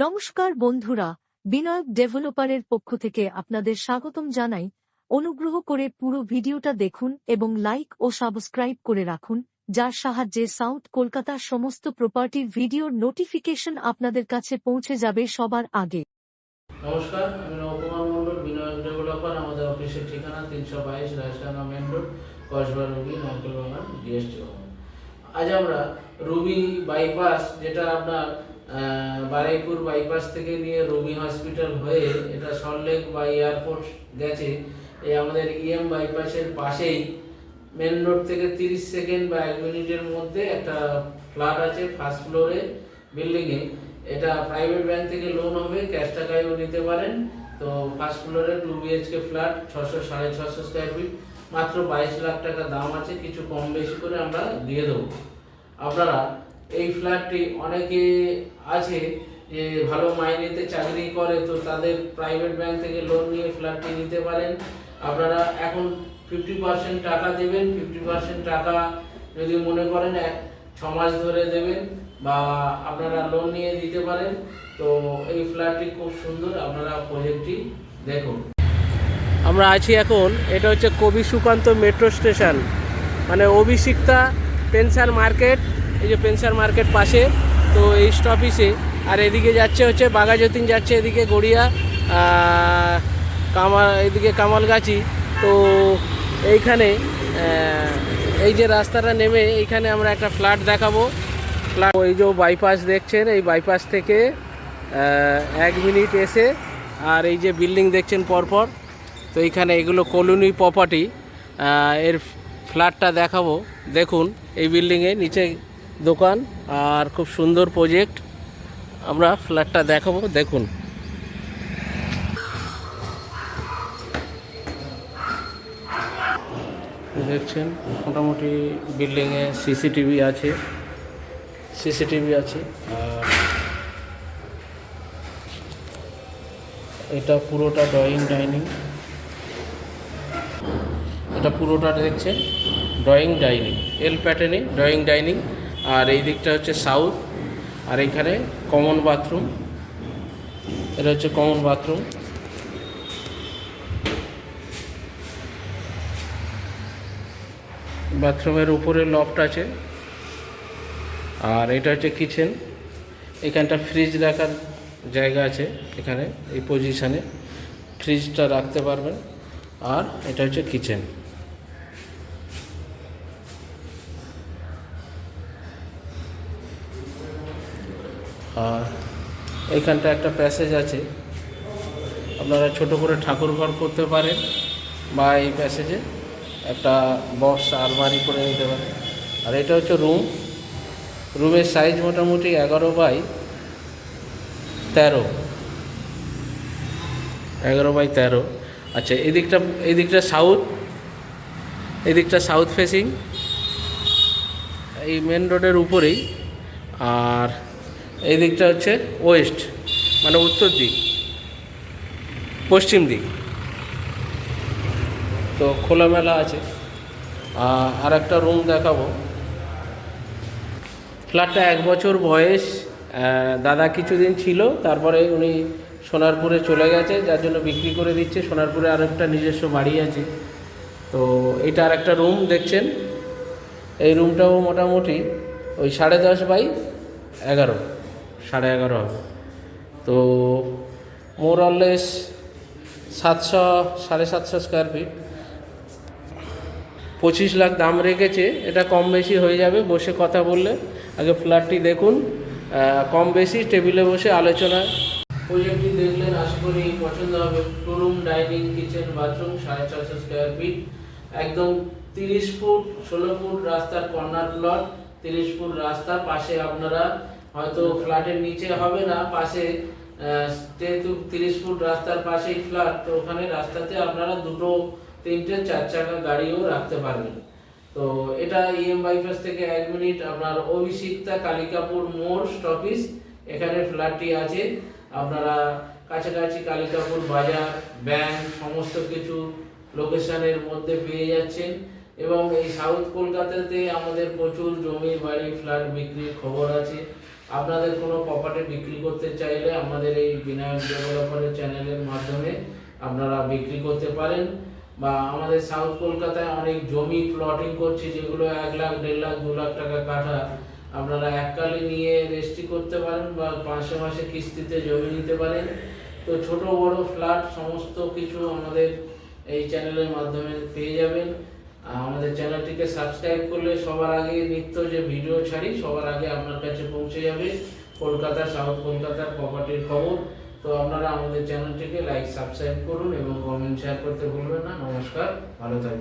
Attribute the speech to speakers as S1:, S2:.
S1: নমস্কার বন্ধুরা, বিনায়ক ডেভেলপারের পক্ষ থেকে আপনাদের স্বাগতম জানাই। অনুগ্রহ করে পুরো ভিডিওটা দেখুন এবং লাইক ও সাবস্ক্রাইব করে রাখুন, যার সাহায্যে সাউথ কলকাতার সমস্ত প্রপার্টির ভিডিওর নোটিফিকেশন আপনাদের কাছে পৌঁছে যাবে সবার আগে।
S2: নমস্কার, আমি নবকুমার মন্ডল, বিনায়ক ডেভেলপার। আমাদের অফিসের ঠিকানা 322 Rajdanga main road, Kasba Ruby, Narkel Bagan, DST ভবন। আজ আমরা রুবি বাইপাস, যেটা আপনার বারুইপুর বাইপাস থেকে নিয়ে রুবি হসপিটাল হয়ে এটা সল্টলেক বা এয়ারপোর্ট গেছে, এই আমাদের ইএম বাইপাসের পাশেই মেন রোড থেকে 30 সেকেন্ড বা 1 মিনিটের মধ্যে একটা ফ্ল্যাট আছে ফার্স্ট ফ্লোরে বিল্ডিংয়ে। এটা প্রাইভেট ব্যাংক থেকে লোন হবে, ক্যাশ টাকায়ও নিতে পারেন। তো ফার্স্ট ফ্লোরে 2 BHK ফ্ল্যাট, 600-650 স্কোয়ার ফিট, মাত্র 22 লাখ টাকা দাম আছে। কিছু কম বেশি করে আমরা দিয়ে দেবো। আপনারা এই ফ্ল্যাটটি, অনেকে আছে যে ভালো মাইনেতে চাকরি করে, তো তাদের প্রাইভেট ব্যাংক থেকে লোন নিয়ে ফ্ল্যাটটি নিতে পারেন। আপনারা এখন 50% টাকা দেবেন। 50% টাকা যদি মনে করেন 6 মাস ধরে দেবেন বা আপনারা লোন নিয়ে দিতে পারেন। তো এই ফ্ল্যাটটি খুব সুন্দর, আপনারা প্রজেক্টটি দেখুন। আমরা আছি এখন, এটা হচ্ছে কবি সুকান্ত মেট্রো স্টেশন, মানে অভিষিক্তা পেনসার মার্কেট। এই যে পেনসার মার্কেট পাশে, তো এই স্টপিসে। আর এদিকে যাচ্ছে হচ্ছে বাঘাযতীন, যাচ্ছে এদিকে গড়িয়া, এদিকে কামালগাছি। তো এইখানে এই যে রাস্তাটা নেমে এইখানে আমরা একটা ফ্ল্যাট দেখাবো। ফ্ল্যাট ওই যে বাইপাস দেখছেন, এই বাইপাস থেকে 1 মিনিট এসে, আর এই যে বিল্ডিং দেখছেন পরপর, তো এইখানে এগুলো কলোনি প্রপার্টি। এর ফ্ল্যাটটা দেখাবো, দেখুন। এই বিল্ডিংয়ে নিচে দোকান, আর খুব সুন্দর প্রজেক্ট। আমরা ফ্ল্যাটটা দেখাবো, দেখুন। দেখছেন মোটামুটি বিল্ডিংয়ে সিসিটিভি আছে। আর এটা পুরোটা ডাইনিং। এটা পুরোটা দেখছেন ড্রয়িং ডাইনিং, এল প্যাটার্নে ড্রয়িং ডাইনিং। আর এই দিকটা হচ্ছে সাউথ, আর এখানে কমন বাথরুম। এটা হচ্ছে কমন বাথরুম। বাথরুমের উপরে লফট আছে। আর এটা হচ্ছে কিচেন। এখানটা ফ্রিজ রাখার জায়গা আছে, এখানে এই পজিশানে ফ্রিজটা রাখতে পারবেন। আর এটা হচ্ছে কিচেন। আর এইখানটা একটা প্যাসেজ আছে, আপনারা ছোট করে ঠাকুর ঘর করতে পারেন, বা এই প্যাসেজে একটা বক্স আলমারি করে নিতে পারেন। আর এটা হচ্ছে রুমের সাইজ মোটামুটি 11x13। আচ্ছা, এদিকটা সাউথ ফেসিং, এই মেন রোডের উপরেই। আর এই দিকটা হচ্ছে ওয়েস্ট, মানে উত্তর দিক, পশ্চিম দিক। তো খোলামেলা আছে। আর একটা রুম দেখাবো। ফ্ল্যাটটা 1 বছর বয়স। দাদা কিছুদিন ছিল, তারপরে উনি সোনারপুরে চলে গেছে, যার জন্য বিক্রি করে দিচ্ছে। সোনারপুরে আর একটা নিজস্ব বাড়ি আছে। তো এটা আর একটা রুম দেখছেন। এই রুমটাও মোটামুটি ওই 10.5x11, 11.5 হবে। তো মোরলেস 700-750 স্কোয়ার ফিট। 25 লাখ দাম রেখেছে। এটা কম বেশি হয়ে যাবে, বসে কথা বললে। আগে ফ্ল্যাটটি দেখুন, কম বেশি টেবিলে বসে আলোচনা। প্রজেক্টটি দেখলেন, আশা করি পছন্দ হবে। 2 room, dining, kitchen, bathroom, 450 square feet, একদম 30 ফুট 16 ফুট রাস্তার কর্নার প্লট। 30 ফুট রাস্তা, পাশে আপনারা হয়তো ফ্ল্যাটের নিচে হবে না, পাশে যেহেতু 30 ফুট রাস্তার পাশেই ফ্ল্যাট, তো ওখানে রাস্তাতে আপনারা 2, 3, 4 চাকা গাড়িও রাখতে পারবেন। তো এটা ইএম বাইপাস থেকে 1 মিনিট, আপনার অভিষিক্তা কালিকাপুর মোড় স্টপিস, এখানে ফ্ল্যাটটি আছে। আপনারা কাছাকাছি কালিকাপুর বাজার, ব্যাংক, সমস্ত কিছু লোকেশনের মধ্যে পেয়ে যাচ্ছেন। এবং এই সাউথ কলকাতাতে আমাদের প্রচুর জমি বাড়ি ফ্ল্যাট বিক্রির খবর আছে। আপনাদের কোনো প্রপার্টি বিক্রি করতে চাইলে আমাদের এই বিনায়ক ডেভেলপারের চ্যানেলের মাধ্যমে আপনারা বিক্রি করতে পারেন। বা আমাদের সাউথ কলকাতায় অনেক জমি প্লটিং করছে, যেগুলো 1 লাখ, 1.5 লাখ, 2 লাখ টাকা কাঠা, আপনারা এককালে নিয়ে রেজিস্ট্রি করতে পারেন বা মাসে মাসে কিস্তিতে জমি নিতে পারেন। তো ছোট বড় ফ্ল্যাট সমস্ত কিছু আমাদের এই চ্যানেলের মাধ্যমে পেয়ে যাবেন। আমাদের চ্যানেলটিকে সাবস্ক্রাইব করলে সবার আগে নিত্য যে ভিডিও ছাড়ি সবার আগে আপনার কাছে পৌঁছে যাবে কলকাতা, সাউথ কলকাতার প্রপার্টির খবর। তো আপনারা আমাদের চ্যানেলটিকে লাইক, সাবস্ক্রাইব করুন এবং কমেন্ট শেয়ার করতে ভুলবেন না। নমস্কার, ভালো থাকবেন।